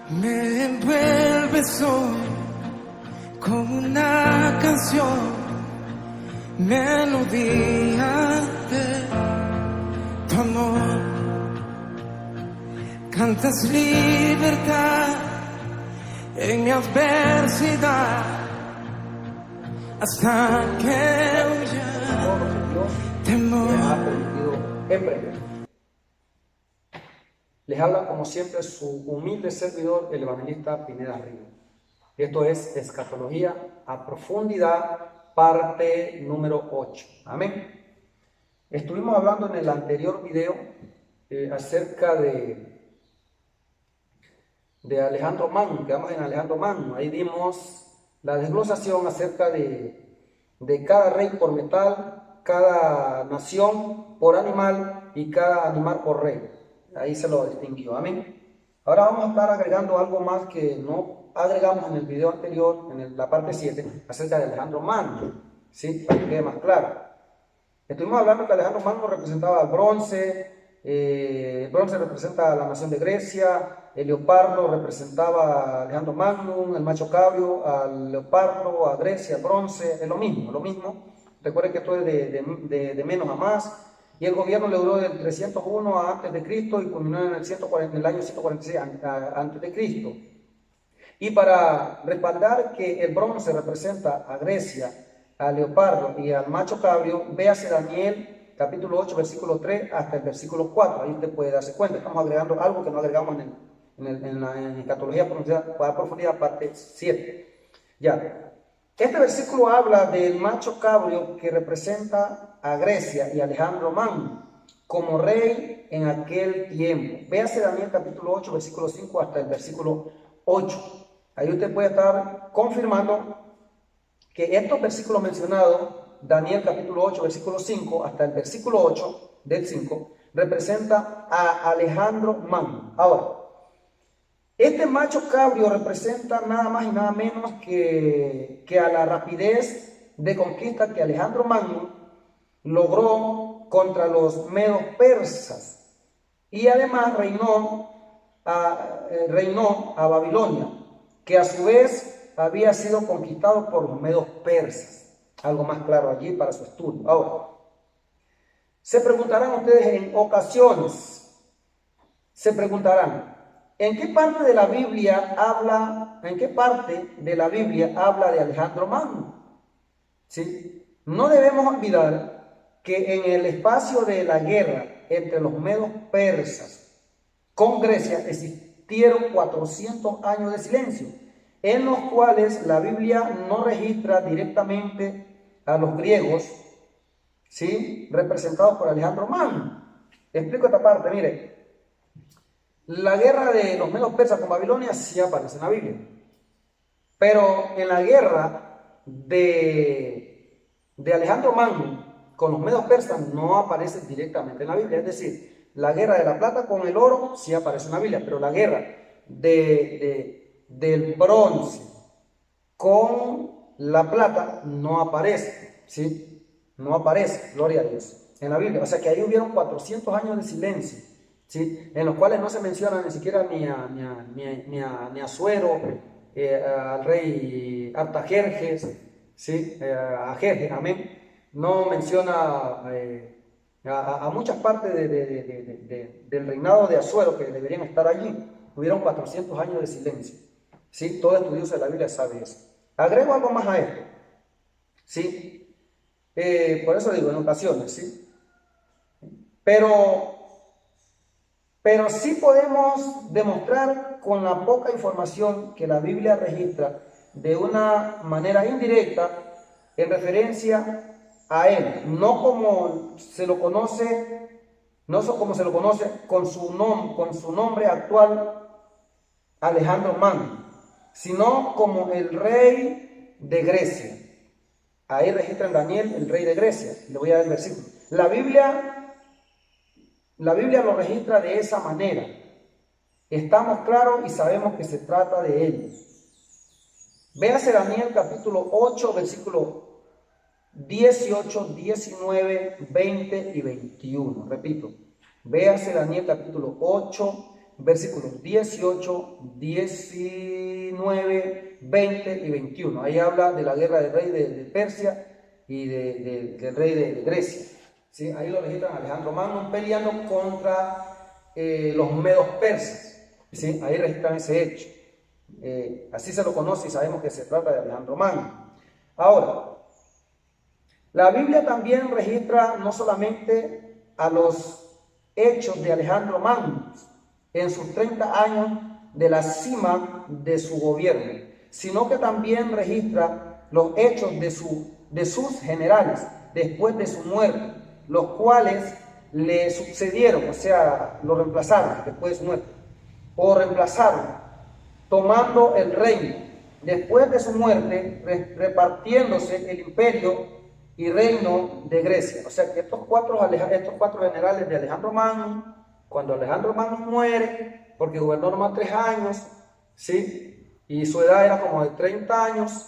Me envuelves hoy como una canción, melodía de tu amor. Cantas libertad en mi adversidad hasta que huya temor. Les ha permitido emprender. Les habla como siempre su humilde servidor, el evangelista Pineda Río. Esto es Escatología a Profundidad, parte número 8. Amén. Estuvimos hablando en el anterior video acerca de Alejandro Magno. Quedamos en Alejandro Magno. Ahí dimos la desglosación acerca de cada rey por metal, cada nación por animal y cada animal por rey. Ahí se lo distinguió. Amén. Ahora vamos a estar agregando algo más que no agregamos en el video anterior, en la parte 7, acerca de Alejandro Magno, ¿sí? Para que quede más claro. Estuvimos hablando que Alejandro Magno representaba al bronce, el bronce representa a la nación de Grecia, el leopardo representaba a Alejandro Magno, el macho cabrio al leopardo, a Grecia, al bronce, es lo mismo. Recuerden que esto es de menos a más. Y el gobierno le duró del 301 antes de Cristo y culminó en el año 146 antes de Cristo. Y para respaldar que el bronce representa a Grecia, al leopardo y al macho cabrio, véase Daniel capítulo 8, versículo 3 hasta el versículo 4. Ahí usted puede darse cuenta. Estamos agregando algo que no agregamos en la Escatología a Profundidad, parte 7. Ya. Este versículo habla del macho cabrio que representa a Grecia y a Alejandro Magno como rey en aquel tiempo. Véase Daniel capítulo 8, versículo 5 hasta el versículo 8. Ahí usted puede estar confirmando que estos versículos mencionados, Daniel capítulo 8, versículo 5 hasta el versículo 8 del 5, representa a Alejandro Magno. Ahora, este macho cabrio representa nada más y nada menos que a la rapidez de conquista que Alejandro Magno logró contra los medos persas y además reinó a Babilonia, que a su vez había sido conquistado por los medos persas. Algo más claro allí para su estudio. Ahora, se preguntarán ustedes en ocasiones, ¿en qué parte de la Biblia habla de Alejandro Magno? ¿Sí? No debemos olvidar que en el espacio de la guerra entre los medos persas con Grecia existieron 400 años de silencio, en los cuales la Biblia no registra directamente a los griegos, ¿sí?, representados por Alejandro Magno. Explico esta parte, mire. La guerra de los medos persas con Babilonia sí aparece en la Biblia, pero en la guerra de Alejandro Magno con los medos persas no aparece directamente en la Biblia. Es decir, la guerra de la plata con el oro sí aparece en la Biblia, pero la guerra del bronce con la plata no aparece, ¿sí? No aparece, gloria a Dios, en la Biblia. O sea que ahí hubieron 400 años de silencio, ¿sí?, en los cuales no se menciona ni siquiera ni a Asuero, al rey Artajerjes, ¿sí?, a Jerjes, amén. No menciona a muchas partes del reinado de Asuero que deberían estar allí. Hubieron 400 años de silencio, ¿sí? Todo estudioso de la Biblia sabe eso. Agrego algo más a esto, ¿sí? Por eso digo, en ocasiones, ¿sí? Pero sí podemos demostrar con la poca información que la Biblia registra de una manera indirecta en referencia a él, no como se lo conoce con su nombre actual, Alejandro Magno, sino como el rey de Grecia. Ahí registra en Daniel el rey de Grecia. Le voy a dar el versículo. La Biblia lo registra de esa manera. Estamos claros y sabemos que se trata de él. Véase Daniel capítulo 8, versículo 18, 19, 20 y 21. Repito, véase Daniel capítulo 8, versículos 18, 19, 20 y 21. Ahí habla de la guerra del rey de Persia y del rey de Grecia. ¿Sí? Ahí lo registran Alejandro Magno peleando contra los medos persas. ¿Sí? Ahí registran ese hecho. Así se lo conoce y sabemos que se trata de Alejandro Magno. Ahora, la Biblia también registra no solamente a los hechos de Alejandro Magno en sus 30 años de la cima de su gobierno, sino que también registra los hechos de sus generales después de su muerte, los cuales le sucedieron, o sea, lo reemplazaron después de su muerte, o reemplazaron, tomando el reino después de su muerte, repartiéndose el imperio y reino de Grecia. O sea que estos cuatro generales de Alejandro Magno, cuando Alejandro Magno muere, porque gobernó nomás 3 años, ¿sí? Y su edad era como de 30 años,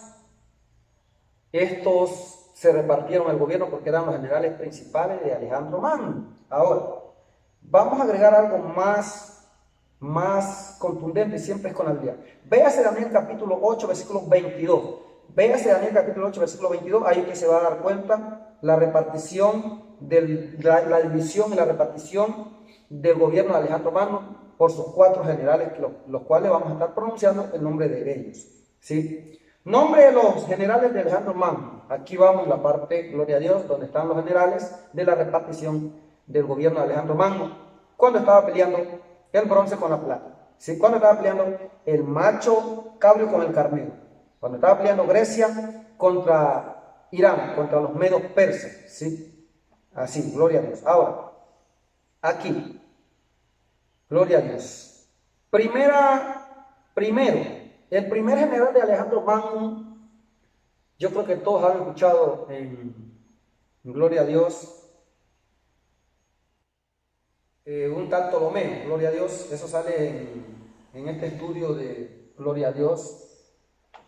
estos se repartieron el gobierno porque eran los generales principales de Alejandro Magno. Ahora, vamos a agregar algo más contundente, siempre es con la Biblia. Véase Daniel capítulo 8, versículo 22. Véase Daniel capítulo 8, versículo 22, ahí que se va a dar cuenta la repartición, la división y la repartición del gobierno de Alejandro Magno por sus 4 generales, los cuales vamos a estar pronunciando el nombre de ellos. ¿Sí? Nombre de los generales de Alejandro Magno. Aquí vamos en la parte, gloria a Dios, donde están los generales de la repartición del gobierno de Alejandro Magno, cuando estaba peleando el bronce con la plata. ¿Sí? Cuando estaba peleando el macho cabrio con el carnero. Cuando estaba peleando Grecia contra Irán, contra los medos persas. ¿Sí? Así, gloria a Dios. Ahora, aquí, gloria a Dios. El primer general de Alejandro Magno, yo creo que todos han escuchado en gloria a Dios, un tal Ptolomeo, gloria a Dios. Eso sale en este estudio de gloria a Dios.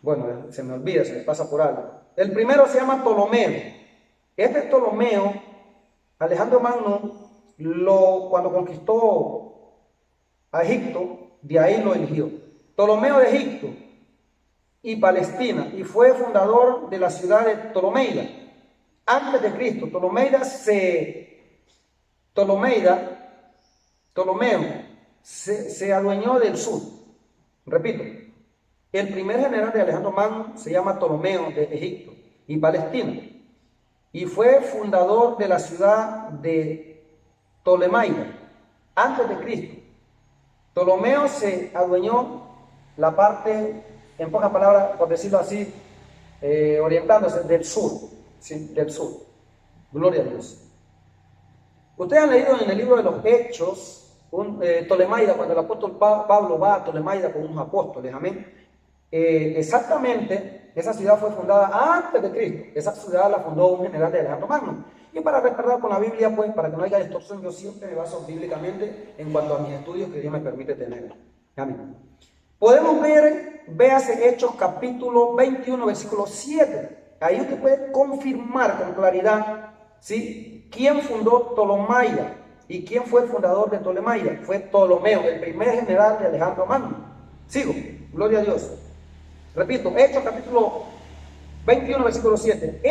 Bueno, se me olvida, se me pasa por algo. El primero se llama Ptolomeo. Este Ptolomeo, Alejandro Magno, cuando conquistó a Egipto, de ahí lo eligió. Ptolomeo de Egipto y Palestina, y fue fundador de la ciudad de Ptolomeida, antes de Cristo. Ptolomeo se adueñó del sur. Repito, el primer general de Alejandro Magno se llama Ptolomeo de Egipto y Palestina, y fue fundador de la ciudad de Ptolemaida, antes de Cristo. Ptolomeo se adueñó la parte, en pocas palabras, por decirlo así, orientándose del sur, ¿sí? Del sur. Gloria a Dios. Ustedes han leído en el libro de los Hechos, Ptolemaida, cuando el apóstol Pablo va a Ptolemaida con unos apóstoles, amén. Exactamente, esa ciudad fue fundada antes de Cristo. Esa ciudad la fundó un general de Alejandro Magno. Y para respaldar con la Biblia, pues, para que no haya distorsión, yo siempre me baso bíblicamente en cuanto a mis estudios que Dios me permite tener. Amén. Podemos ver, véase Hechos capítulo 21, versículo 7. Ahí usted puede confirmar con claridad, ¿sí?, quién fundó Ptolemaida y quién fue el fundador de Ptolemaida. Fue Ptolomeo, el primer general de Alejandro Magno. Sigo, gloria a Dios. Repito, Hechos capítulo 21, versículo 7.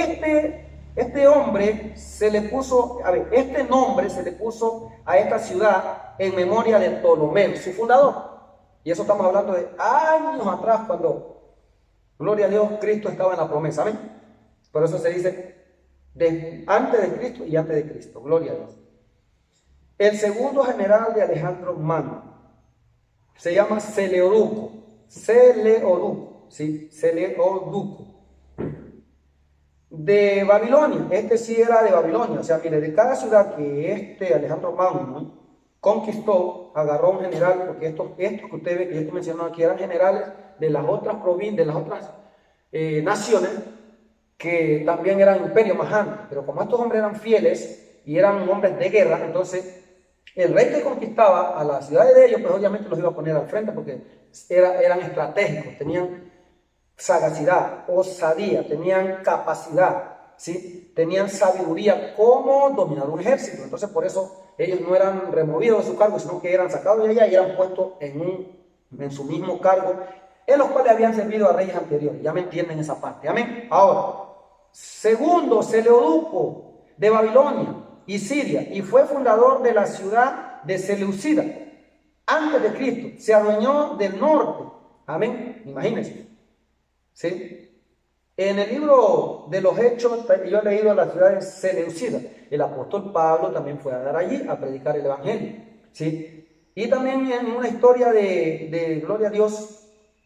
Este hombre se le puso, este nombre se le puso a esta ciudad en memoria de Ptolomeo, su fundador. Y eso estamos hablando de años atrás, cuando, gloria a Dios, Cristo estaba en la promesa. Amén. Por eso se dice antes de Cristo y antes de Cristo. Gloria a Dios. El segundo general de Alejandro Magno se llama Seleuco. ¿Sí? Seleuco. De Babilonia. Este sí era de Babilonia. O sea, mire, de cada ciudad que Alejandro Magno conquistó, agarró un general, porque estos que usted ve, que yo estoy mencionando aquí, eran generales de las otras provincias, de las otras naciones, que también eran imperios más antes. Pero como estos hombres eran fieles y eran hombres de guerra, entonces el rey que conquistaba a las ciudades de ellos, pues obviamente los iba a poner al frente, porque eran estratégicos, tenían sagacidad, osadía, tenían capacidad. ¿sí? Tenían sabiduría cómo dominar un ejército. Entonces por eso ellos no eran removidos de su cargo, sino que eran sacados de allá y eran puestos en su mismo cargo, en los cuales habían servido a reyes anteriores. Ya me entienden esa parte. Amén. Ahora, segundo, Seleuco de Babilonia y Siria, y fue fundador de la ciudad de Seleucida antes de Cristo. Se adueñó del norte. Amén. Imagínense. ¿Sí? En el libro de los Hechos, yo he leído la ciudad de Seleucida. El apóstol Pablo también fue a dar allí a predicar el evangelio. ¿Sí? Y también en una historia de gloria a Dios,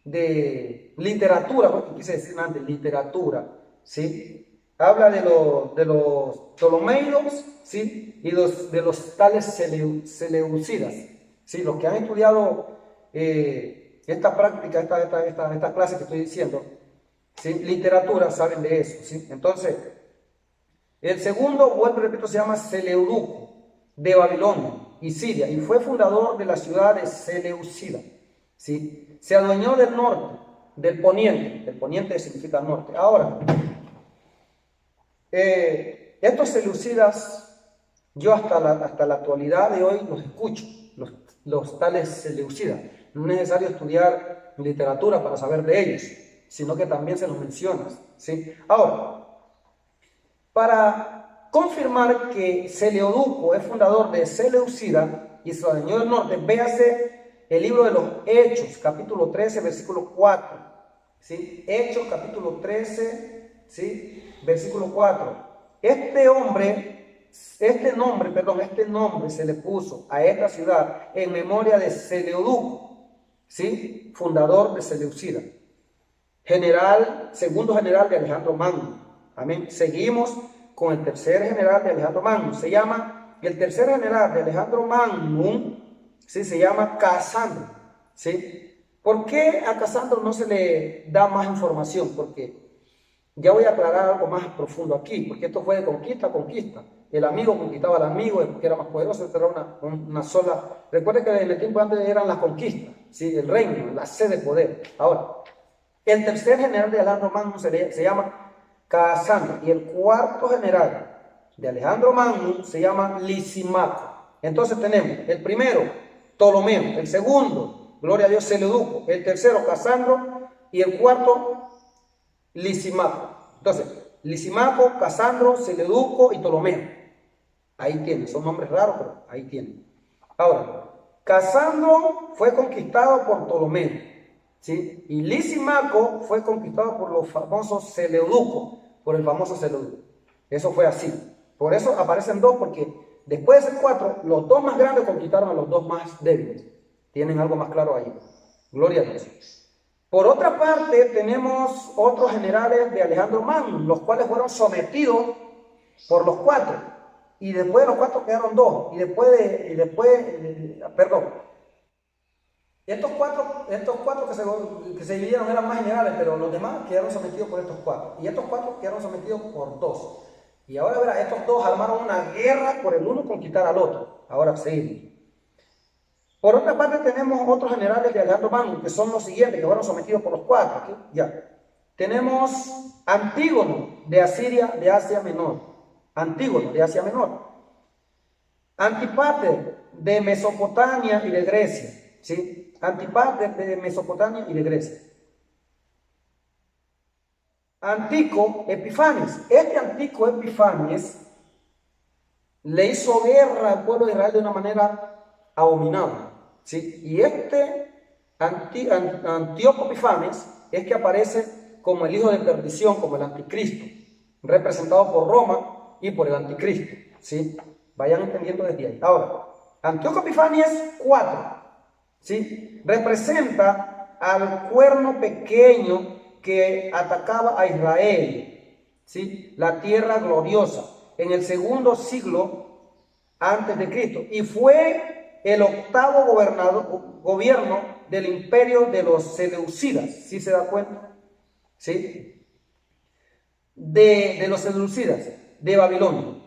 de literatura, porque quise decir antes, literatura, ¿sí? Habla de los Ptolomeos, ¿sí? Y de los tales Seleucidas, ¿sí? Los que han estudiado esta práctica, esta clase que estoy diciendo, ¿sí? Literatura, saben de eso, ¿sí? Entonces, el segundo, vuelvo y repito, se llama Seleuco de Babilonia y Siria, y fue fundador de la ciudad de Seleucida, ¿sí? Se adueñó del norte, del poniente significa norte. Ahora, estos Seleucidas, yo hasta la actualidad de hoy los escucho, los tales Seleucidas. No es necesario estudiar literatura para saber de ellos, sino que también se los mencionas, ¿sí? Ahora, para confirmar que Seleuco es fundador de Seleucida y se adueñó del norte, véase el libro de los Hechos, capítulo 13, versículo 4, ¿sí? Hechos, capítulo 13, ¿sí? Versículo 4. Este nombre se le puso a esta ciudad en memoria de Seleuco, ¿sí? Fundador de Seleucida. Segundo general de Alejandro Magno. Amén. Seguimos con el tercer general de Alejandro Magno. El tercer general de Alejandro Magno, ¿sí? Se llama Casandro, ¿sí? ¿Por qué a Casandro no se le da más información? Porque ya voy a aclarar algo más profundo aquí, porque esto fue de conquista a conquista. El amigo conquistaba al amigo, porque era más poderoso, era una sola. Recuerden que en el tiempo antes eran las conquistas, ¿sí? El reino, la sede de poder. Ahora, el tercer general de Alejandro Magno se llama Casandro, y el cuarto general de Alejandro Magno se llama Lisimaco. Entonces tenemos el primero, Ptolomeo; el segundo, gloria a Dios, Seleuco; el tercero, Casandro; y el cuarto, Lisimaco. Entonces, Lisimaco, Casandro, Seleuco y Ptolomeo. Ahí tienen, son nombres raros, pero ahí tienen. Ahora, Casandro fue conquistado por Ptolomeo, ¿sí? Y Lisimaco fue conquistado por los famosos Seleucos, por el famoso Seleuco. Eso fue así. Por eso aparecen dos, porque después de ser cuatro, los dos más grandes conquistaron a los dos más débiles. Tienen algo más claro ahí. Gloria a Dios. Por otra parte, tenemos otros generales de Alejandro Magno, los cuales fueron sometidos por los cuatro. Y después de los cuatro quedaron dos. Estos cuatro que se dividieron eran más generales, pero los demás quedaron sometidos por estos cuatro. Y estos cuatro quedaron sometidos por dos. Y ahora verá, estos dos armaron una guerra por el uno conquistar al otro. Ahora seguimos. Por otra parte, tenemos otros generales de Alejandro Magno, que son los siguientes, que fueron sometidos por los cuatro. ¿Okay? Ya. Tenemos Antígono de Asia Menor. Antípater de Mesopotamia y de Grecia. ¿Sí? Antípater de Mesopotamia y de Grecia. Antíoco Epifanes. Este Antíoco Epifanes le hizo guerra al pueblo de Israel de una manera abominable. ¿Sí? Y este Antíoco Epifanes es que aparece como el hijo de perdición, como el anticristo, representado por Roma y por el anticristo, ¿sí? Vayan entendiendo desde ahí. Ahora, Antíoco Epifanes 4, ¿sí? Representa al cuerno pequeño que atacaba a Israel, ¿sí? La tierra gloriosa, en el segundo siglo antes de Cristo, y fue el octavo gobierno del imperio de los Seleucidas. ¿Sí se da cuenta? ¿Sí? De los Seleucidas, de Babilonia.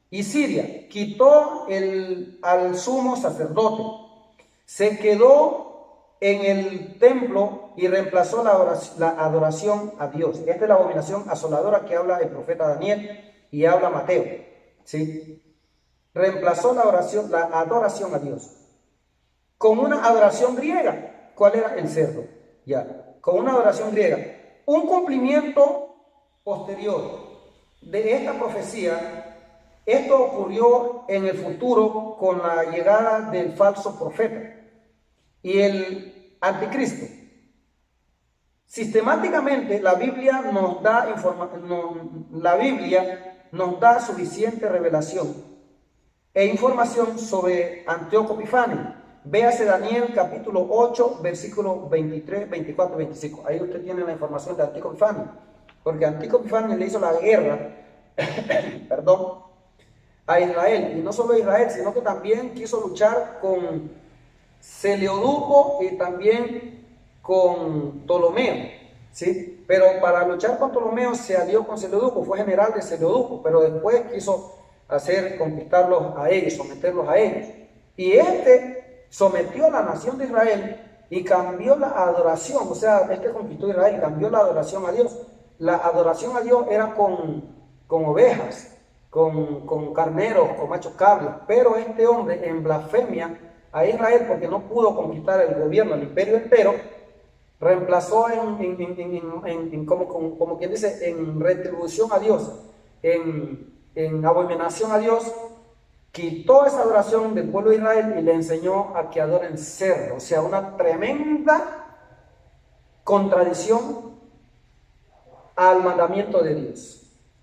Y Siria quitó al sumo sacerdote. Se quedó en el templo y reemplazó la adoración a Dios. Esta es la abominación asoladora que habla el profeta Daniel y habla Mateo, ¿sí? Reemplazó la adoración a Dios con una adoración griega. ¿Cuál era? El cerdo. Ya, con una adoración griega. Un cumplimiento posterior de esta profecía, esto ocurrió en el futuro con la llegada del falso profeta y el anticristo. Sistemáticamente la Biblia nos da suficiente revelación e información sobre Antíoco Epifanio. Véase Daniel capítulo 8, versículos 23, 24 y 25. Ahí usted tiene la información de Antíoco Epifanio, porque Antíoco Epifanio le hizo la guerra perdón, a Israel, y no solo a Israel, sino que también quiso luchar con Seleuco y también con Ptolomeo, ¿sí? Pero para luchar con Ptolomeo se alió con Seleuco, fue general de Seleuco, pero después quiso conquistarlos a ellos, someterlos a ellos. Y este sometió a la nación de Israel y cambió la adoración, o sea, conquistó Israel y cambió la adoración a Dios. La adoración a Dios era con ovejas, con carneros, con machos cabros, pero este hombre en blasfemia a Israel, porque no pudo conquistar el gobierno, el imperio entero, reemplazó como quien dice, en retribución a Dios, en abominación a Dios, quitó esa adoración del pueblo de Israel y le enseñó a que adoren cerdo. O sea, una tremenda contradicción al mandamiento de Dios.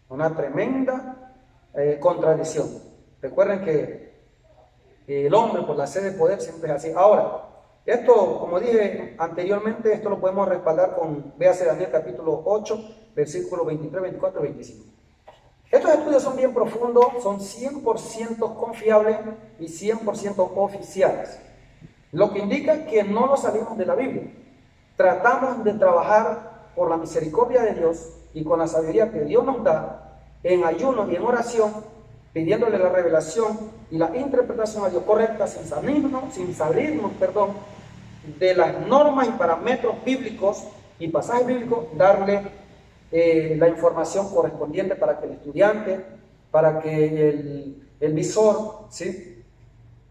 Una tremenda contradicción. Recuerden que el hombre por la sed de poder siempre es así. Ahora, esto, como dije anteriormente, esto lo podemos respaldar con, véase Daniel capítulo 8, versículos 23, 24 y 25. Estos estudios son bien profundos, son 100% confiables y 100% oficiales, lo que indica que no nos salimos de la Biblia. Tratamos de trabajar por la misericordia de Dios y con la sabiduría que Dios nos da, en ayuno y en oración, pidiéndole la revelación y la interpretación a Dios correcta, sin salirnos, de las normas y parámetros bíblicos y pasajes bíblicos, darle la información correspondiente para que el estudiante, para que el visor, ¿sí?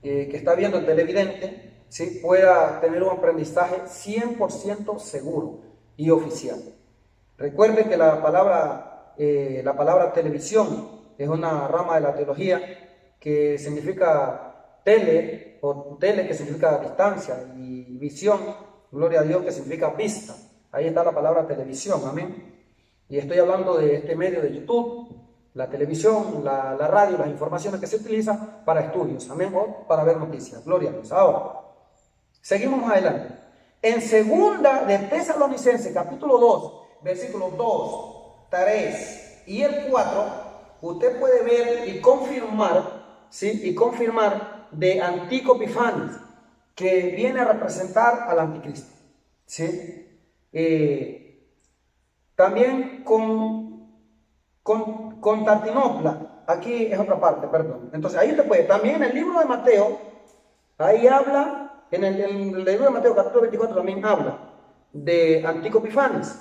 Que está viendo el televidente, ¿sí? Pueda tener un aprendizaje 100% seguro y oficial. Recuerde que la palabra televisión es una rama de la teología que significa tele, o tele que significa distancia, y visión, gloria a Dios, que significa vista. Ahí está la palabra televisión, amén. Y estoy hablando de este medio de YouTube, la televisión, la radio, las informaciones que se utilizan para estudios, amén, o para ver noticias, gloria a Dios. Ahora, seguimos más adelante. En segunda de Tesalonicenses, capítulo 2, versículos 2, 3 y el 4, usted puede ver y confirmar, ¿sí? Y confirmar de Antíoco Epifanes, que viene a representar al anticristo, ¿sí? También con Constantinopla, aquí es otra parte, perdón. Entonces ahí usted puede, también en el libro de Mateo, ahí habla, en el libro de Mateo capítulo 24 también habla de Antíoco Epifanes,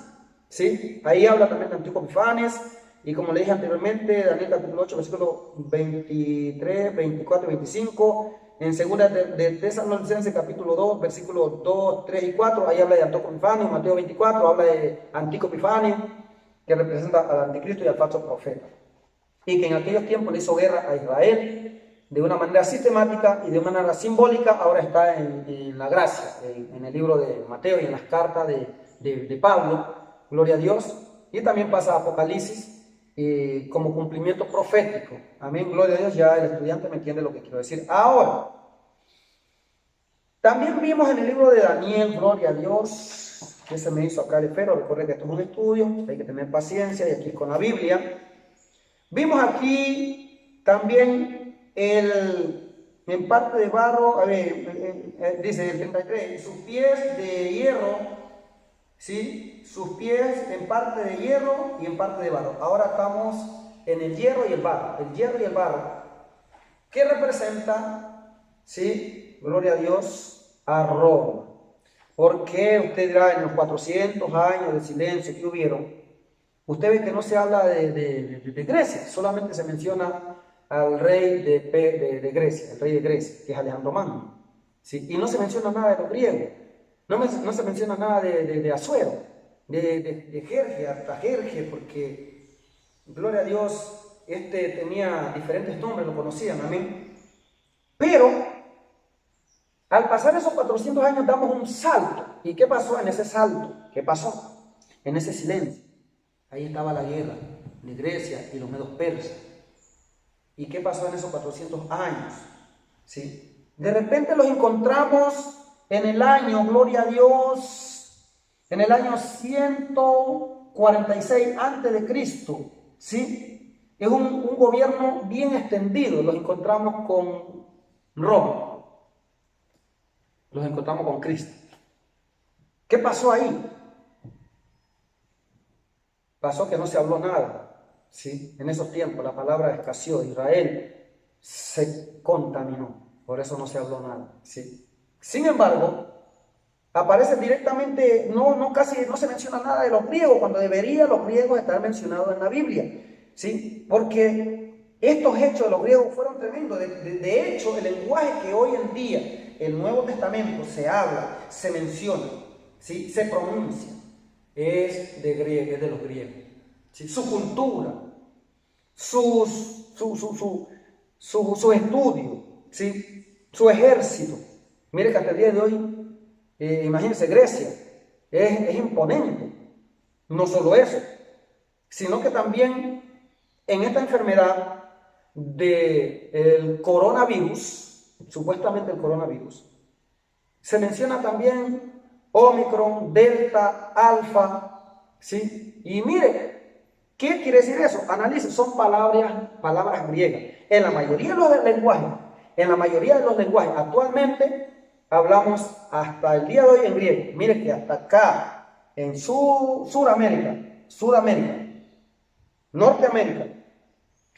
¿sí? Ahí habla también de Antíoco Epifanes, y como le dije anteriormente, Daniel capítulo 8, versículos 23, 24 y 25, en segunda de Tesalonicenses capítulo 2, versículos 2, 3 y 4, ahí habla de Antíoco Epifanio. Mateo 24 habla de Antíoco Epifanio, que representa al anticristo y al falso profeta, y que en aquellos tiempos le hizo guerra a Israel de una manera sistemática y de una manera simbólica. Ahora está en la gracia, en el libro de Mateo y en las cartas de Pablo, gloria a Dios, y también pasa a Apocalipsis como cumplimiento profético, amén, gloria a Dios. Ya el estudiante me entiende lo que quiero decir. Ahora, también vimos en el libro de Daniel, gloria a Dios, que se me hizo acá el esfero. Recuerden que esto es un estudio, hay que tener paciencia, y aquí es con la Biblia. Vimos aquí también en parte de barro, dice el 33, sus pies de hierro, ¿sí? Sus pies en parte de hierro y en parte de barro. Ahora estamos en el hierro y el barro. El hierro y el barro, ¿qué representa? ¿Sí? Gloria a Dios, a Roma. ¿Por qué? Usted dirá, en los 400 años de silencio que hubieron, usted ve que no se habla de Grecia, solamente se menciona al rey de Grecia, el rey de Grecia, que es Alejandro Magno, ¿sí? Y no se menciona nada de los griegos, no se menciona nada de Asuero, de Jerje, Artajerje, porque, gloria a Dios, tenía diferentes nombres, lo conocían, amén. Pero, al pasar esos 400 años damos un salto. ¿Y qué pasó en ese salto? ¿Qué pasó? En ese silencio. Ahí estaba la guerra de Grecia y los medos persas. ¿Y qué pasó en esos 400 años? ¿Sí? De repente los encontramos en el año, gloria a Dios, en el año 146 antes de Cristo. ¿Sí? Es un gobierno bien extendido. Los encontramos con Roma. Los encontramos con Cristo. ¿Qué pasó ahí? Pasó que no se habló nada, ¿sí? En esos tiempos la palabra escaseó, Israel se contaminó, por eso no se habló nada, ¿sí? Sin embargo, aparece directamente, casi no se menciona nada de los griegos, cuando deberían los griegos estar mencionados en la Biblia, ¿sí? Porque estos hechos de los griegos fueron tremendos. De hecho, el lenguaje que hoy en día el Nuevo Testamento se habla, se menciona, ¿sí? Se pronuncia, es de los griegos, ¿sí? Su cultura, su estudio, ¿sí? Su ejército. Mire que hasta el día de hoy, imagínense, Grecia es imponente. No solo eso, sino que también en esta enfermedad del coronavirus, supuestamente el coronavirus, se menciona también Omicron, Delta, Alfa, ¿sí? Y mire, ¿qué quiere decir eso? Analice, son palabras griegas. En la mayoría de los lenguajes, actualmente hablamos hasta el día de hoy en griego. Mire que hasta acá, en Sudamérica, Norteamérica,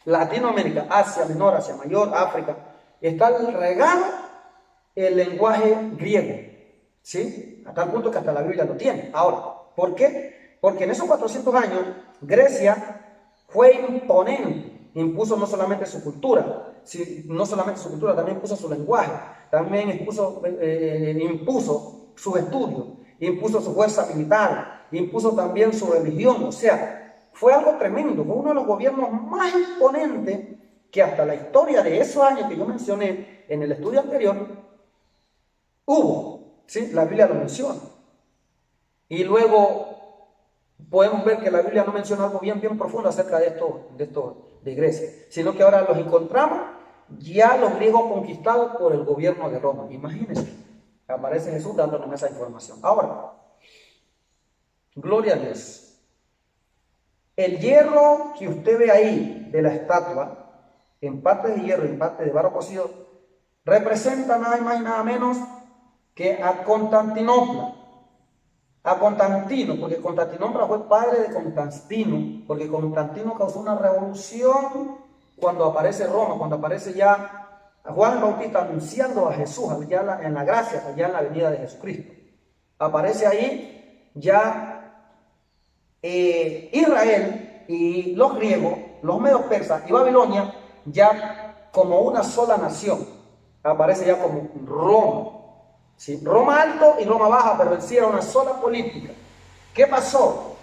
Latinoamérica, Asia Menor, Asia Mayor, África, está regado el lenguaje griego, ¿sí? A tal punto que hasta la Biblia lo tiene. Ahora, ¿por qué? Porque en esos 400 años Grecia fue imponente, impuso no solamente su cultura, también impuso su lenguaje, también impuso sus estudios, impuso su fuerza militar, impuso también su religión. O sea, fue algo tremendo, fue uno de los gobiernos más imponentes que hasta la historia de esos años que yo mencioné en el estudio anterior hubo, ¿sí? La Biblia lo menciona. Y luego podemos ver que la Biblia no menciona algo bien profundo acerca de Grecia, sino que ahora los encontramos ya los griegos conquistados por el gobierno de Roma. Imagínense, aparece Jesús dándonos esa información. Ahora, gloria a Dios. El hierro que usted ve ahí de la estatua, en parte de hierro y en parte de barro cocido, representa nada más y nada menos que a Constantinopla. A Constantino, porque Constantinopla fue padre de Constantino, porque Constantino causó una revolución cuando aparece Roma, cuando aparece ya a Juan el Bautista anunciando a Jesús, allá en la gracia, allá en la venida de Jesucristo. Aparece ahí ya Israel y los griegos, los medos persas y Babilonia, ya como una sola nación. Aparece ya como Roma. ¿Sí? Roma alto y Roma baja, pero en sí era una sola política. ¿Qué pasó?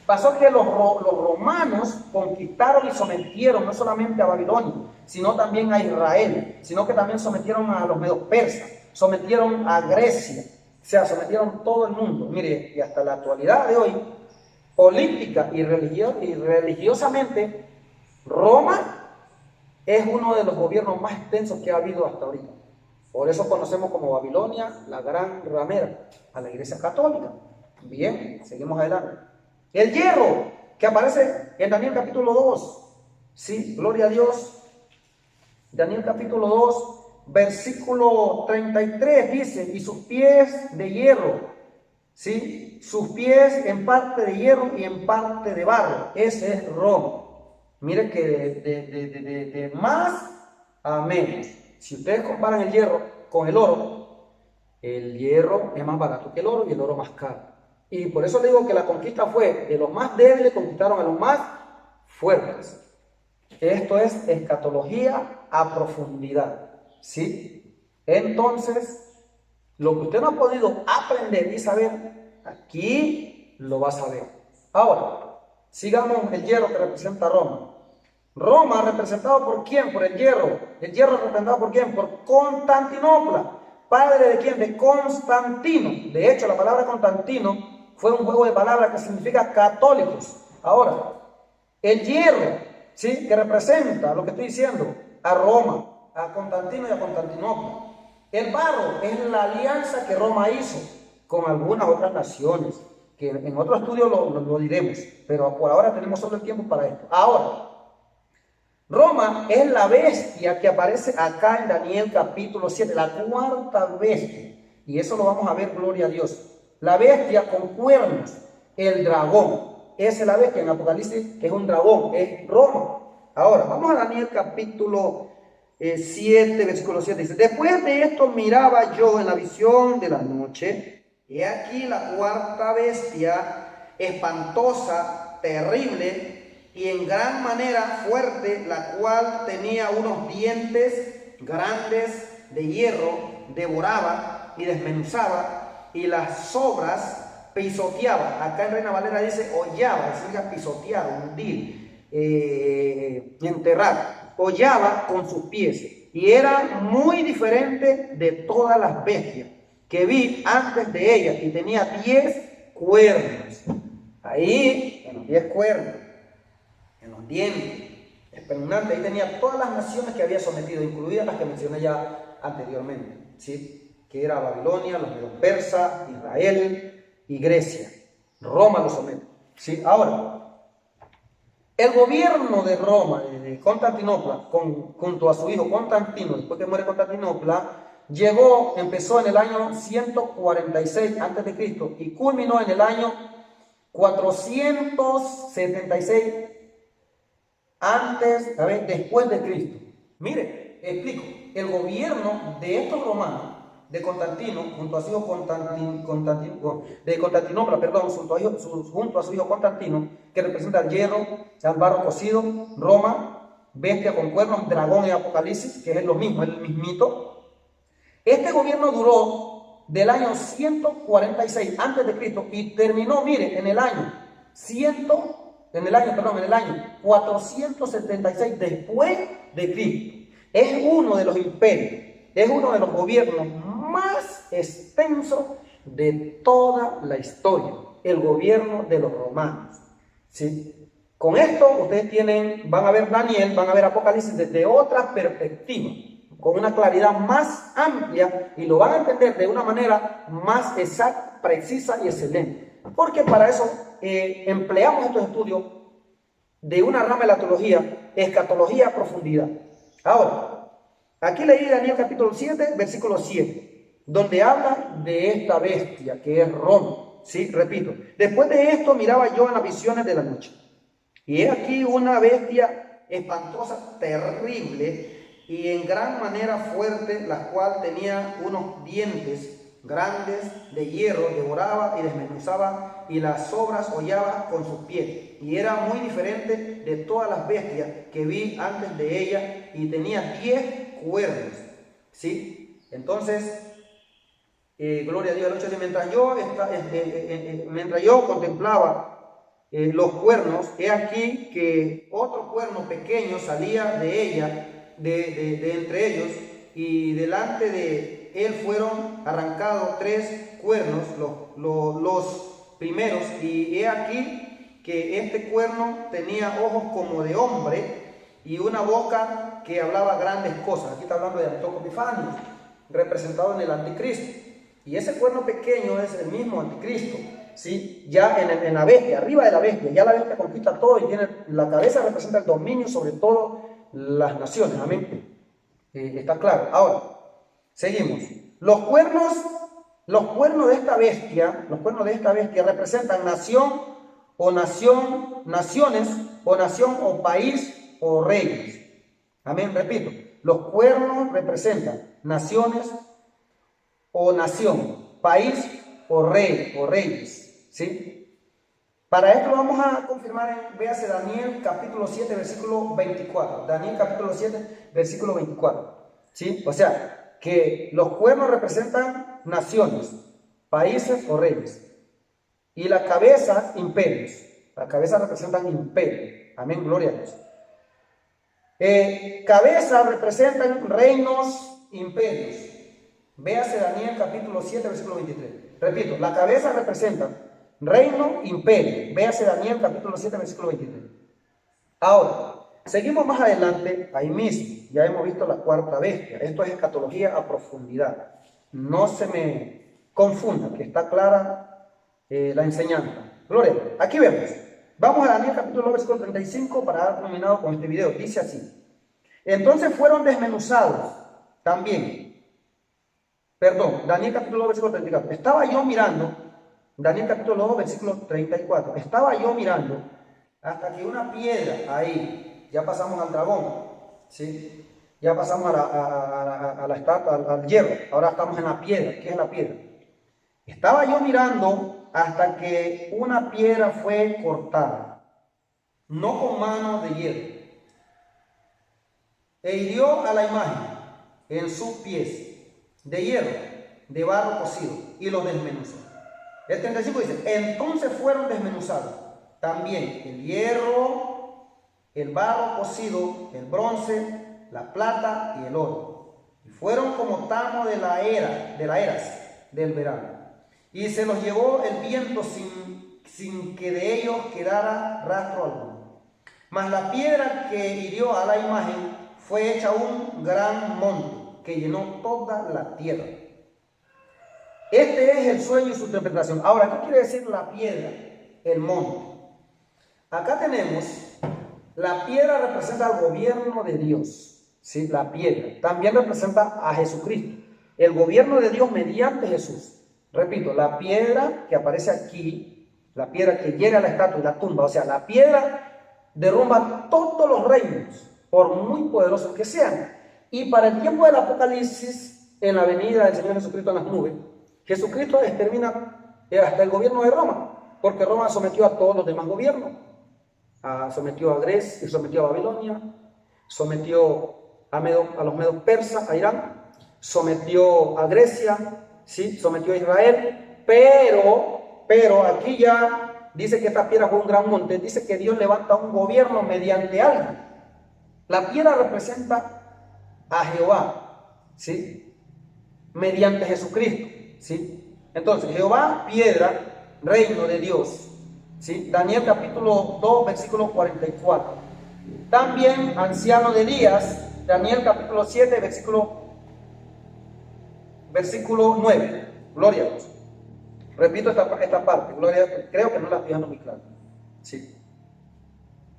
Pasó que los romanos conquistaron y sometieron no solamente a Babilonia, sino también a Israel, sino que también sometieron a los medos persas, sometieron a Grecia, o sea, sometieron todo el mundo. Mire, y hasta la actualidad de hoy, política y religiosamente, Roma es uno de los gobiernos más extensos que ha habido hasta ahorita. Por eso conocemos como Babilonia, la gran ramera, a la Iglesia Católica. Bien, seguimos adelante. El hierro que aparece en Daniel capítulo 2. Sí, gloria a Dios. Daniel capítulo 2, versículo 33 dice, y sus pies de hierro, ¿sí? Sus pies en parte de hierro y en parte de barro. Ese es Roma. Mire que de más a menos. Si ustedes comparan el hierro con el oro, El hierro es más barato que el oro y el oro más caro. Y por eso le digo que la conquista fue de los más débiles, conquistaron a los más fuertes. Esto es escatología a profundidad, ¿sí? Entonces, lo que usted no ha podido aprender y saber, aquí lo va a saber. Ahora, sigamos el hierro que representa Roma. Roma, representado por quién? Por el hierro. El hierro representado por quién? Por Constantinopla. ¿Padre de quién? De Constantino. De hecho, la palabra Constantino fue un juego de palabras que significa católicos. Ahora, el hierro, ¿sí? Que representa lo que estoy diciendo, a Roma, a Constantino y a Constantinopla. El barro es la alianza que Roma hizo con algunas otras naciones, que en otro estudio lo diremos, pero por ahora tenemos solo el tiempo para esto. Ahora, Roma es la bestia que aparece acá en Daniel capítulo 7, la cuarta bestia. Y eso lo vamos a ver, gloria a Dios. La bestia con cuernos, el dragón. Esa es la bestia en Apocalipsis, que es un dragón, es Roma. Ahora, vamos a Daniel capítulo 7, versículo 7. Dice, después de esto miraba yo en la visión de la noche, he aquí la cuarta bestia, espantosa, terrible, y en gran manera fuerte, la cual tenía unos dientes grandes de hierro, devoraba y desmenuzaba, y las sobras pisoteaba. Acá en Reina Valera dice hollaba, significa pisotear, hundir, enterrar. Hollaba con sus pies, y era muy diferente de todas las bestias que vi antes de ella, y tenía 10 cuernos. Ahí, en los 10 cuernos, en los dientes, espeluznante, ahí tenía todas las naciones que había sometido, incluidas las que mencioné ya anteriormente, ¿sí? Que era Babilonia, los medos persas, Israel y Grecia. Roma lo somete, ¿sí? Ahora, el gobierno de Roma, de Constantinopla, junto a su hijo Constantino, después que muere Constantinopla, empezó en el año 146 a.C. y culminó en el año 476 después de Cristo. Mire, explico. El gobierno de estos romanos, de Constantino, junto a su hijo Constantinopla, junto a su hijo Constantino, que representa el hierro, el barro cocido, Roma, bestia con cuernos, dragón en Apocalipsis, que es lo mismo, es el mismito. Este gobierno duró del año 146 a.C. y terminó, mire, en el año 476 después de Cristo. Es uno de los imperios, es uno de los gobiernos más extensos de toda la historia, el gobierno de los romanos, ¿sí? Con esto ustedes van a ver Daniel, van a ver Apocalipsis desde otra perspectiva, con una claridad más amplia, y lo van a entender de una manera más exacta, precisa y excelente. Porque para eso empleamos estos estudios de una rama de la teología, escatología a profundidad. Ahora, aquí leí Daniel capítulo 7, versículo 7, donde habla de esta bestia que es Roma. Sí, repito, después de esto miraba yo en las visiones de la noche, y he aquí una bestia espantosa, terrible, y en gran manera fuerte, la cual tenía unos dientes grandes de hierro, devoraba y desmenuzaba, y las sobras hollaba con sus pies, y era muy diferente de todas las bestias que vi antes de ella, y tenía 10 cuernos, ¿sí? Entonces, gloria a Dios, el 8 de mientras yo contemplaba los cuernos, he aquí que otro cuerno pequeño salía de ella, de entre ellos, y delante de él fueron arrancados 3 cuernos, los primeros, y he aquí que este cuerno tenía ojos como de hombre y una boca que hablaba grandes cosas. Aquí está hablando de Antíoco Epifanio, representado en el anticristo, y ese cuerno pequeño es el mismo anticristo, ¿sí? Ya en la bestia, arriba de la bestia, ya la bestia conquista todo, y tiene la cabeza, representa el dominio sobre todo las naciones, amén. Está claro. Ahora, seguimos. Los cuernos de esta bestia, representan naciones, o país, o reyes. Amén, repito. Los cuernos representan naciones, o nación, país o rey o reyes, ¿sí? Para esto lo vamos a confirmar véase Daniel capítulo 7, versículo 24. Daniel capítulo 7, versículo 24. ¿Sí? O sea, que los cuernos representan naciones, países o reyes. Y las cabezas, imperios. Las cabezas representan imperios. Amén, gloria a Dios. Cabezas representan reinos, imperios. Véase Daniel capítulo 7, versículo 23. Repito, la cabeza representa reino, imperio. Véase Daniel capítulo 7, versículo 23. Ahora, seguimos más adelante, ahí mismo. Ya hemos visto la cuarta bestia. Esto es escatología a profundidad. No se me confunda, que está clara la enseñanza. Gloria. Aquí vemos. Vamos a Daniel capítulo 9, versículo 35 para dar terminado con este video. Dice así. Entonces fueron desmenuzados también. Perdón, Daniel capítulo 2, versículo 34. Estaba yo mirando, Daniel capítulo 2, versículo 34. Estaba yo mirando hasta que una piedra ahí, ya pasamos al dragón, ¿sí? Ya pasamos a la estatua, al hierro. Ahora estamos en la piedra. ¿Qué es la piedra? Estaba yo mirando hasta que una piedra fue cortada, no con mano de hierro, e hirió a la imagen en sus pies de hierro, de barro cocido, y los desmenuzó. El 35 dice, entonces fueron desmenuzados también el hierro, el barro cocido, el bronce, la plata y el oro, y fueron como tamo de las eras del verano, y se los llevó el viento sin que de ellos quedara rastro alguno. Mas la piedra que hirió a la imagen fue hecha un gran monte que llenó toda la tierra. Este es el sueño y su interpretación. Ahora, ¿qué quiere decir la piedra? El monte. Acá tenemos, la piedra representa al gobierno de Dios. ¿Sí? La piedra. También representa a Jesucristo. El gobierno de Dios mediante Jesús. Repito, la piedra que aparece aquí, la piedra que llega a la estatua y la tumba, o sea, la piedra derrumba todos los reinos, por muy poderosos que sean. Y para el tiempo del Apocalipsis, en la venida del Señor Jesucristo en las nubes, Jesucristo extermina hasta el gobierno de Roma, porque Roma sometió a todos los demás gobiernos. Sometió a Grecia, sometió a Babilonia, sometió a los medos persas, a Irán, sometió a Grecia, ¿sí? Sometió a Israel, pero aquí ya dice que esta piedra fue un gran monte, dice que Dios levanta un gobierno mediante algo. La piedra representa a Jehová, ¿sí? Mediante Jesucristo, ¿sí? Entonces, Jehová, piedra, reino de Dios, ¿sí? Daniel capítulo 2, versículo 44. También, anciano de días, Daniel capítulo 7, versículo 9. Gloria a Dios. Repito esta parte, gloria a Dios, creo que no la estoy dejando muy clara, ¿sí?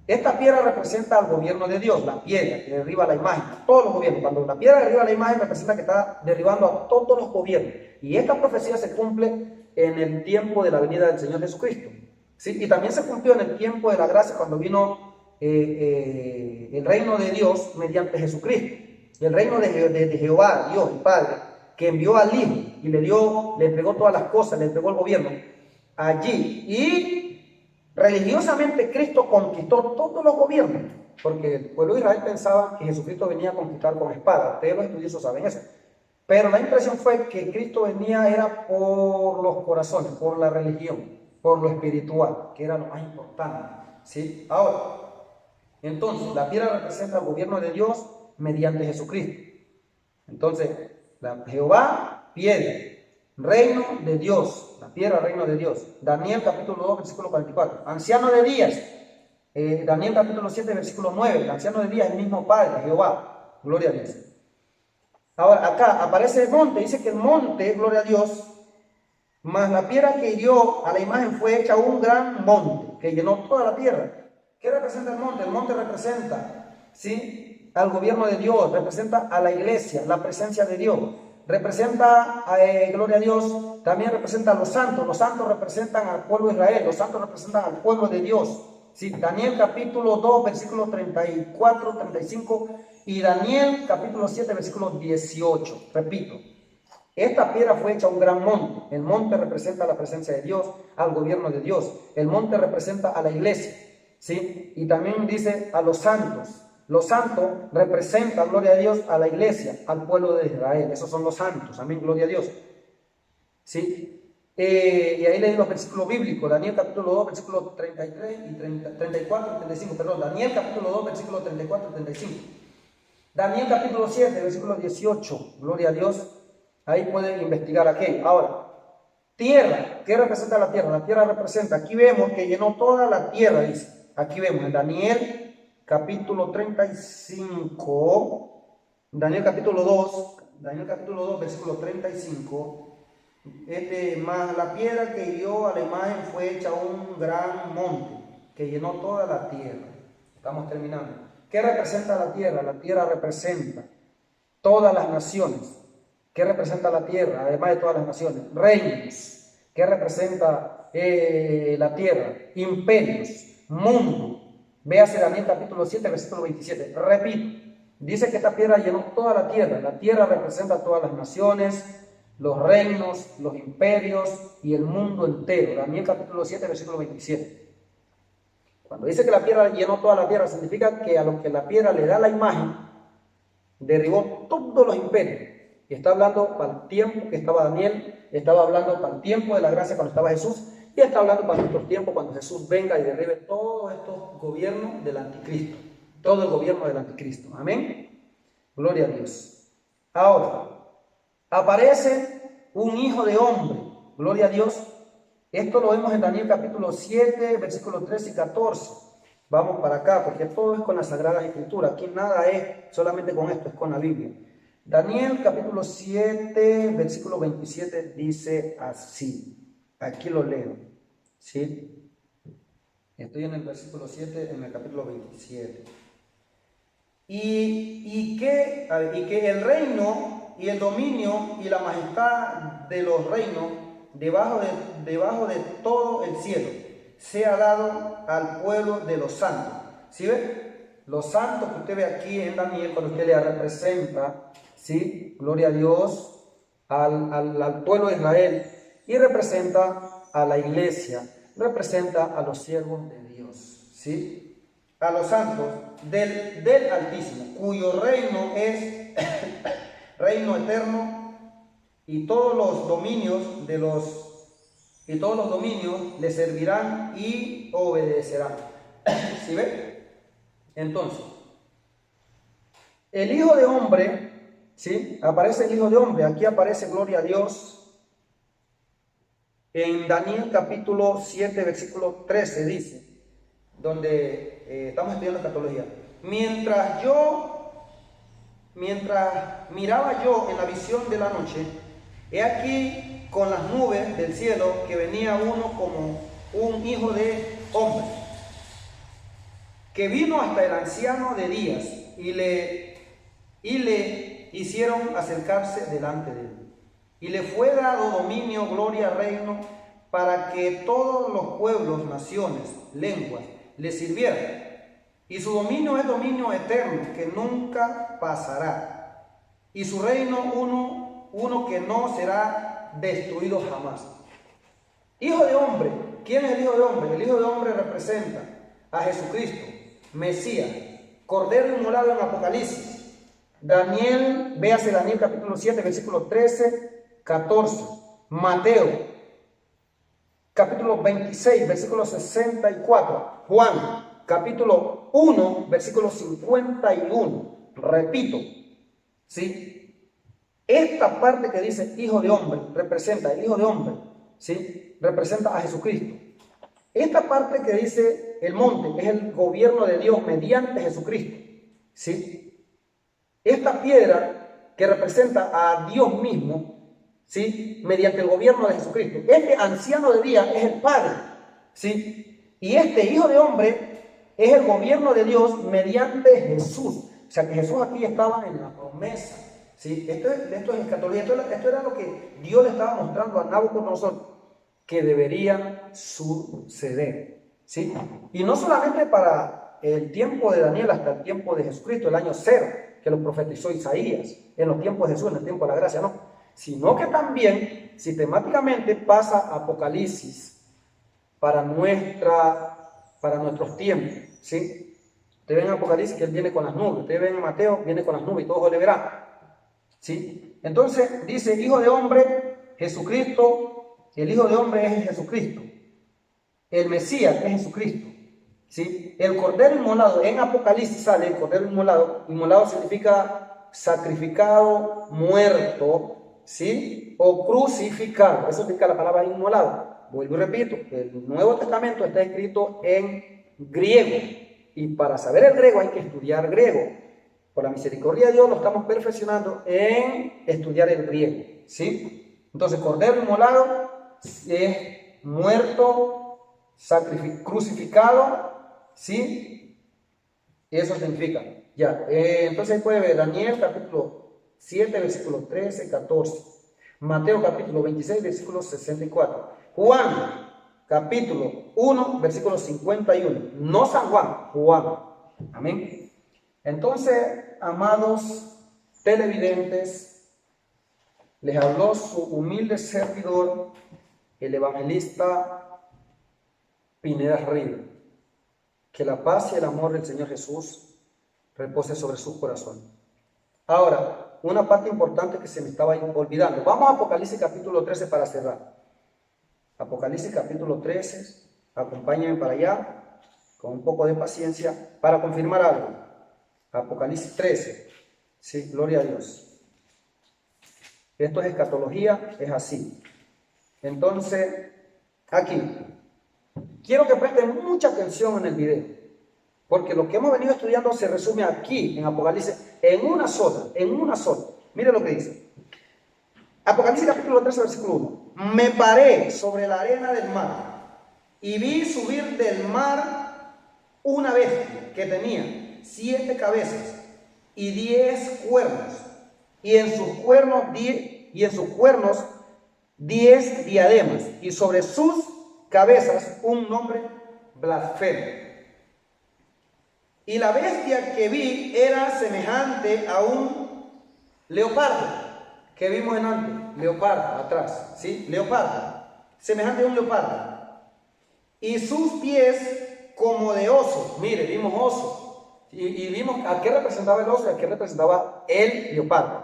Esta piedra representa al gobierno de Dios, la piedra que derriba la imagen, a todos los gobiernos. Cuando la piedra derriba la imagen, representa que está derribando a todos los gobiernos. Y esta profecía se cumple en el tiempo de la venida del Señor Jesucristo, ¿sí? Y también se cumplió en el tiempo de la gracia, cuando vino el reino de Dios mediante Jesucristo. El reino de Jehová, Dios, el Padre, que envió al Hijo y le entregó todas las cosas, le entregó el gobierno allí. Y religiosamente Cristo conquistó todos los gobiernos, porque el pueblo de Israel pensaba que Jesucristo venía a conquistar con espada. Ustedes los estudiosos saben eso. Pero la impresión fue que Cristo venía era por los corazones, por la religión, por lo espiritual, que era lo más importante, ¿sí? Ahora, entonces, la piedra representa el gobierno de Dios mediante Jesucristo. Entonces, Jehová, piedra, reino de Dios, la piedra, reino de Dios. Daniel capítulo 2, versículo 44. Anciano de días, Daniel capítulo 7, versículo 9. El anciano de días es el mismo Padre, Jehová, gloria a Dios. Ahora, acá aparece el monte, dice que el monte, gloria a Dios, mas la piedra que hirió a la imagen fue hecha un gran monte, que llenó toda la tierra. ¿Qué representa el monte? El monte representa, ¿sí?, al gobierno de Dios, representa a la iglesia, la presencia de Dios. Representa, gloria a Dios, también representa a los santos representan al pueblo de Israel, los santos representan al pueblo de Dios. ¿Sí? Daniel capítulo 2, versículo 34, 35 y Daniel capítulo 7, versículo 18. Repito, Esta piedra fue hecha un gran monte. El monte representa la presencia de Dios, al gobierno de Dios. El monte representa a la iglesia, ¿sí? Y también dice a los santos. Los santos representan, gloria a Dios, a la iglesia, al pueblo de Israel. Esos son los santos. Amén, gloria a Dios. ¿Sí? Y ahí leí los versículos bíblicos. Daniel capítulo 2, versículos 33 y 34 y 35. Perdón, Daniel capítulo 2, versículos 34 y 35. Daniel capítulo 7, versículo 18. Gloria a Dios. Ahí pueden investigar aquello. Ahora, tierra. ¿Qué representa la tierra? La tierra representa, aquí vemos que llenó toda la tierra, dice. Aquí vemos en Daniel capítulo 35. Daniel capítulo 2, versículo 35. Más la piedra que hirió a la imagen fue hecha un gran monte que llenó toda la tierra. Estamos terminando. ¿Qué representa la tierra? La tierra representa todas las naciones. ¿Qué representa la tierra? Además de todas las naciones, reinos. ¿Qué representa la tierra? Imperios, mundo. Véase Daniel capítulo 7, versículo 27. Repito, dice que esta piedra llenó toda la tierra. La tierra representa todas las naciones, los reinos, los imperios y el mundo entero. Daniel capítulo 7, versículo 27. Cuando dice que la piedra llenó toda la tierra, significa que a lo que la piedra le da la imagen, derribó todos los imperios. Y está hablando para el tiempo que estaba Daniel, estaba hablando para el tiempo de la gracia cuando estaba Jesús, y está hablando para nuestro tiempo cuando Jesús venga y derribe todos estos gobiernos del anticristo. Todo el gobierno del anticristo. Amén. Gloria a Dios. Ahora, aparece un hijo de hombre. Gloria a Dios. Esto lo vemos en Daniel capítulo 7, versículos 13 y 14. Vamos para acá, porque todo es con las Sagradas Escrituras. Aquí nada es solamente con esto, es con la Biblia. Daniel capítulo 7, versículo 27 dice así. Aquí lo leo. ¿Sí? Estoy en el versículo 7, en el capítulo 27. Y que el reino y el dominio y la majestad de los reinos debajo de todo el cielo sea dado al pueblo de los santos. ¿Sí ve? Los santos que usted ve aquí en Daniel, cuando usted le representa, ¿sí? Gloria a Dios, al pueblo de Israel, y representa a la iglesia, representa a los siervos de Dios, ¿sí? A los santos del Altísimo, cuyo reino es reino eterno, y todos los dominios le servirán y obedecerán. ¿Sí ve? Entonces, el Hijo de Hombre, ¿sí? Aparece el Hijo de Hombre. Aquí aparece, gloria a Dios, en Daniel capítulo 7, versículo 13, dice, donde estamos estudiando escatología. Mientras miraba yo en la visión de la noche, he aquí con las nubes del cielo que venía uno como un hijo de hombre, que vino hasta el anciano de días y le hicieron acercarse delante de él. Y le fue dado dominio, gloria, reino, para que todos los pueblos, naciones, lenguas, le sirvieran. Y su dominio es dominio eterno, que nunca pasará. Y su reino uno que no será destruido jamás. Hijo de hombre. ¿Quién es el Hijo de Hombre? El Hijo de Hombre representa a Jesucristo, Mesías, Cordero inmolado en Apocalipsis. Daniel, véase Daniel capítulo 7, versículo 13, 14. Mateo, capítulo 26, versículo 64. Juan, capítulo 1, versículo 51. Repito, ¿sí? Esta parte que dice Hijo de Hombre representa, el Hijo de Hombre, ¿sí? Representa a Jesucristo. Esta parte que dice el monte es el gobierno de Dios mediante Jesucristo, ¿sí? Esta piedra que representa a Dios mismo, ¿sí? Mediante el gobierno de Jesucristo. Este anciano de día es el Padre, ¿sí? Y este Hijo de Hombre es el gobierno de Dios mediante Jesús. O sea que Jesús aquí estaba en la promesa, ¿sí? Esto es escatología. Esto era lo que Dios le estaba mostrando a Nabucodonosor que debería suceder, ¿sí? Y no solamente para el tiempo de Daniel hasta el tiempo de Jesucristo, el año 0, que lo profetizó Isaías, en los tiempos de Jesús, en el tiempo de la gracia, no, sino que también sistemáticamente pasa Apocalipsis para nuestros tiempos, ¿sí? Ustedes ven Apocalipsis que él viene con las nubes, ustedes ven a Mateo, viene con las nubes y todos le verán, ¿sí? Entonces dice, Hijo de hombre, Jesucristo, el Hijo de hombre es Jesucristo, el Mesías es Jesucristo, ¿sí? El Cordero inmolado, en Apocalipsis sale el Cordero inmolado, inmolado significa sacrificado, muerto, ¿sí? O crucificado, eso significa la palabra inmolado. Vuelvo y repito, el Nuevo Testamento está escrito en griego y para saber el griego hay que estudiar griego. Por la misericordia de Dios lo estamos perfeccionando en estudiar el griego, ¿sí? Entonces, Cordero inmolado es muerto, crucificado, ¿sí? Y eso significa, ya. Entonces puede ver Daniel capítulo 7, versículo 13, 14. Mateo capítulo 26, versículo 64. Juan capítulo 1, versículo 51. No San Juan, Juan. Amén. Entonces, amados televidentes, les habló su humilde servidor, el evangelista Pineda Ríos. Que la paz y el amor del Señor Jesús repose sobre su corazón. Ahora, una parte importante que se me estaba olvidando. Vamos a Apocalipsis capítulo 13 para cerrar. Apocalipsis capítulo 13, acompáñenme para allá, con un poco de paciencia, para confirmar algo. Apocalipsis 13, sí, gloria a Dios. Esto es escatología, es así. Entonces, aquí, quiero que presten mucha atención en el video, porque lo que hemos venido estudiando se resume aquí, en Apocalipsis, en una sola. Mire lo que dice. Apocalipsis capítulo 13, versículo 1. Me paré sobre la arena del mar y vi subir del mar una bestia que tenía 7 cabezas y 10 cuernos, y en sus cuernos 10 diademas, y sobre sus cabezas un nombre blasfemo. Y la bestia que vi era semejante a un leopardo, que vimos en antes, leopardo, atrás, ¿sí? Leopardo, semejante a un leopardo. Y sus pies como de oso, mire, vimos oso. Y vimos a qué representaba el oso y a qué representaba el leopardo,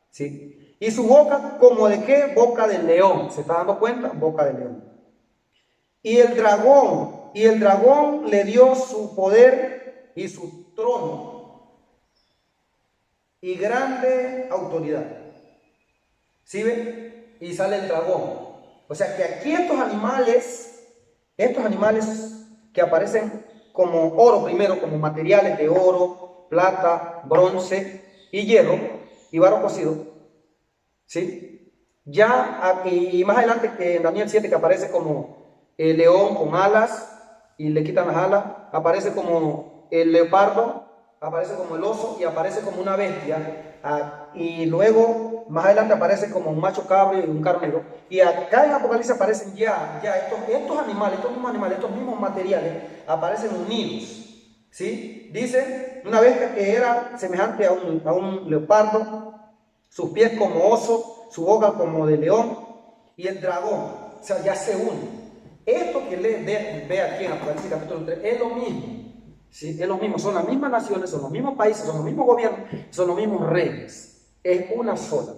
¿sí? Y su boca como de qué, boca del león, ¿se está dando cuenta? Boca del león. Y el dragón le dio su poder y su trono y grande autoridad. ¿Sí ven? Y sale el dragón. O sea que aquí estos animales que aparecen como oro primero, como materiales de oro, plata, bronce y hierro y barro cocido, ¿sí? Ya aquí, y más adelante que en Daniel 7 que aparece como el león con alas y le quitan las alas, aparece como el leopardo, aparece como el oso y aparece como una bestia. Y luego más adelante aparece como un macho cabrio y un carnero, y acá en Apocalipsis aparecen ya estos animales, estos mismos materiales aparecen unidos, ¿sí? Dice una bestia que era semejante a un leopardo, sus pies como oso, su boca como de león, y el dragón, o sea, ya se une. Esto que ve aquí en Apocalipsis capítulo 3 es lo mismo. Sí, es lo mismo, son las mismas naciones, son los mismos países, son los mismos gobiernos, son los mismos reyes, es una sola.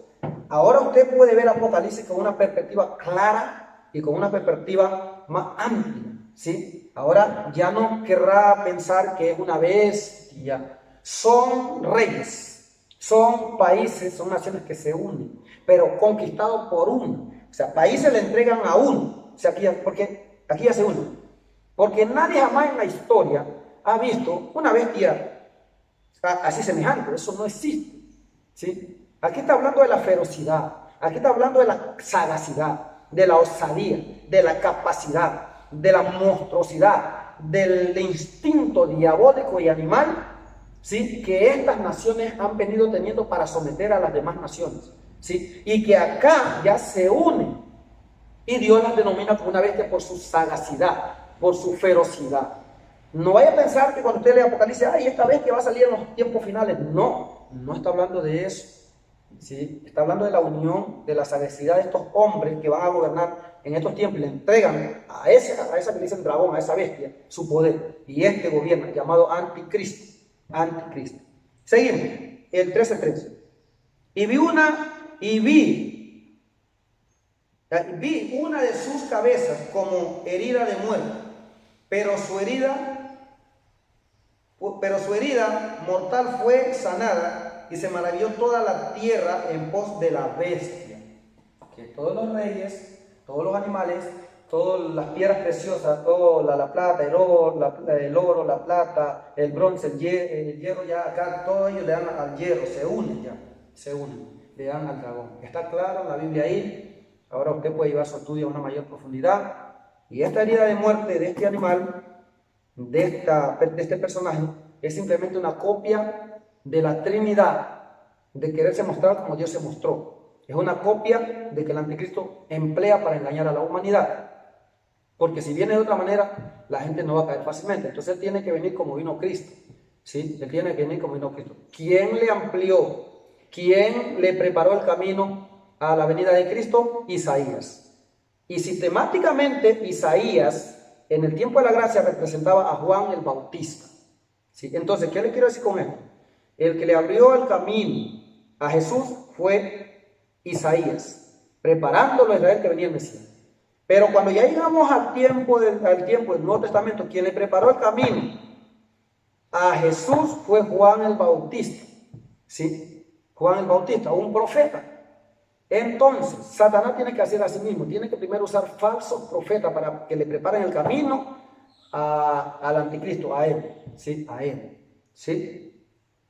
Ahora usted puede ver Apocalipsis con una perspectiva clara y con una perspectiva más amplia, ¿sí? Ahora ya no querrá pensar que es una bestia, son reyes, son países, son naciones que se unen, pero conquistados por uno, o sea, países le entregan a uno, o sea, porque aquí ya se unen, porque nadie jamás en la historia ha visto una bestia así semejante, eso no existe, ¿sí? Aquí está hablando de la ferocidad, aquí está hablando de la sagacidad, de la osadía, de la capacidad, de la monstruosidad, del instinto diabólico y animal, ¿sí? Que estas naciones han venido teniendo para someter a las demás naciones, ¿sí? Y que acá ya se unen, y Dios las denomina como una bestia por su sagacidad, por su ferocidad. No vaya a pensar que cuando usted lee Apocalipsis, ay, esta bestia va a salir en los tiempos finales. No, no está hablando de eso. ¿sí? Está hablando de la unión, de la sagacidad de estos hombres que van a gobernar en estos tiempos y le entregan a esa que dicen dragón, a esa bestia, su poder. Y este gobierno llamado Anticristo. Anticristo. Seguimos, el 13:13. Y vi una de sus cabezas como herida de muerte, pero su herida mortal fue sanada, y se maravilló toda la tierra en pos de la bestia. Que todos los reyes, todos los animales, todas las piedras preciosas, toda la plata, el oro, la plata, el bronce, el hierro, ya acá todos ellos le dan al hierro, se unen, le dan al dragón. Está claro en la Biblia ahí. Ahora usted puede llevar su estudio a una mayor profundidad. Y esta herida de muerte de este animal, de este personaje, es simplemente una copia de la Trinidad, de quererse mostrar como Dios se mostró. Es una copia de que el anticristo emplea para engañar a la humanidad. Porque si viene de otra manera, la gente no va a caer fácilmente. Entonces él tiene que venir como vino Cristo. ¿Sí? Él tiene que venir como vino Cristo. ¿Quién le amplió? ¿Quién le preparó el camino a la venida de Cristo? Isaías. Y sistemáticamente Isaías, en el tiempo de la gracia, representaba a Juan el Bautista. ¿Sí? Entonces, ¿qué le quiero decir con esto? El que le abrió el camino a Jesús fue Isaías, preparándolo a Israel que venía el Mesías. Pero cuando ya llegamos al tiempo del Nuevo Testamento, quien le preparó el camino a Jesús fue Juan el Bautista. ¿Sí? Juan el Bautista, un profeta. Entonces, Satanás tiene que hacer a sí mismo, tiene que primero usar falsos profetas para que le preparen el camino al anticristo, a él, ¿sí? A él, ¿sí?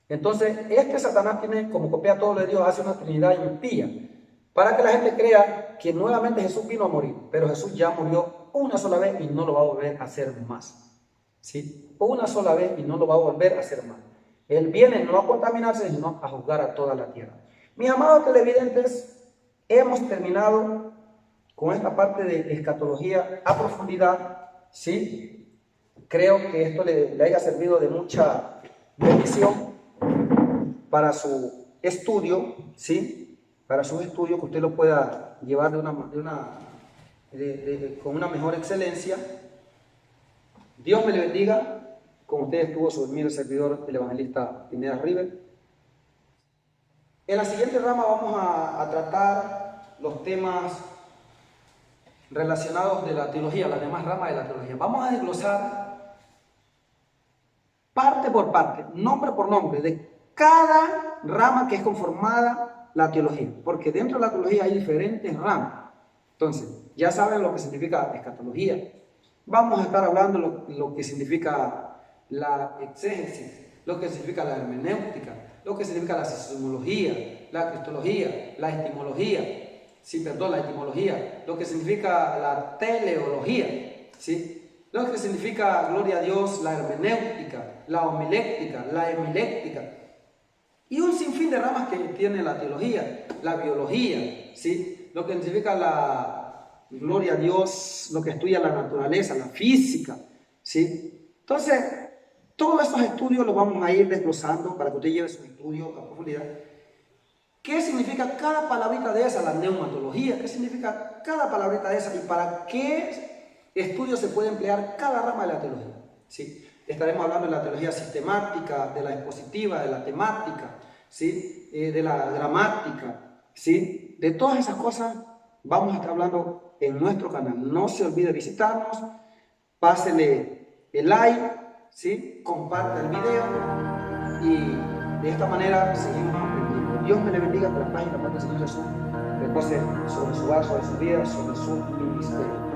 Entonces, Satanás tiene como copia todo lo de Dios, hace una trinidad impía, para que la gente crea que nuevamente Jesús vino a morir, pero Jesús ya murió una sola vez y no lo va a volver a hacer más, ¿sí? Una sola vez y no lo va a volver a hacer más. Él viene no a contaminarse, sino a juzgar a toda la tierra. Mis amados televidentes, hemos terminado con esta parte de escatología a profundidad, ¿sí? Creo que esto le haya servido de mucha bendición para su estudio, ¿sí? Para su estudio, que usted lo pueda llevar con una mejor excelencia. Dios me le bendiga. Con ustedes estuvo su humilde servidor, el evangelista Pineda River. En la siguiente rama vamos a tratar los temas relacionados de la teología, las demás ramas de la teología. Vamos a desglosar parte por parte, nombre por nombre, de cada rama que es conformada la teología, porque dentro de la teología hay diferentes ramas. Entonces, ya saben lo que significa escatología. Vamos a estar hablando lo que significa la exégesis, lo que significa la hermenéutica, lo que significa la sismología, la cristología, la etimología, la etimología, lo que significa la teleología, ¿sí? Lo que significa, gloria a Dios, la hermenéutica, la homiléctica, la hemiléctica, y un sinfín de ramas que tiene la teología, la biología, ¿sí? Lo que significa la, gloria a Dios, lo que estudia la naturaleza, la física, ¿sí? Entonces, todos estos estudios los vamos a ir desglosando para que usted lleve su estudio a profundidad. ¿Qué significa cada palabrita de esa? La neumatología. ¿Qué significa cada palabrita de esa? ¿Y para qué estudio se puede emplear cada rama de la teología? ¿Sí? Estaremos hablando de la teología sistemática, de la expositiva, de la temática, ¿sí? De la gramática, ¿sí? De todas esas cosas vamos a estar hablando en nuestro canal. No se olvide visitarnos, pásele el like, ¿sí? Comparta el video y de esta manera seguimos aprendiendo. Dios me le bendiga, que la paz y la paz del Señor Jesús repose sobre su hogar, sobre su vida, sobre su ministerio.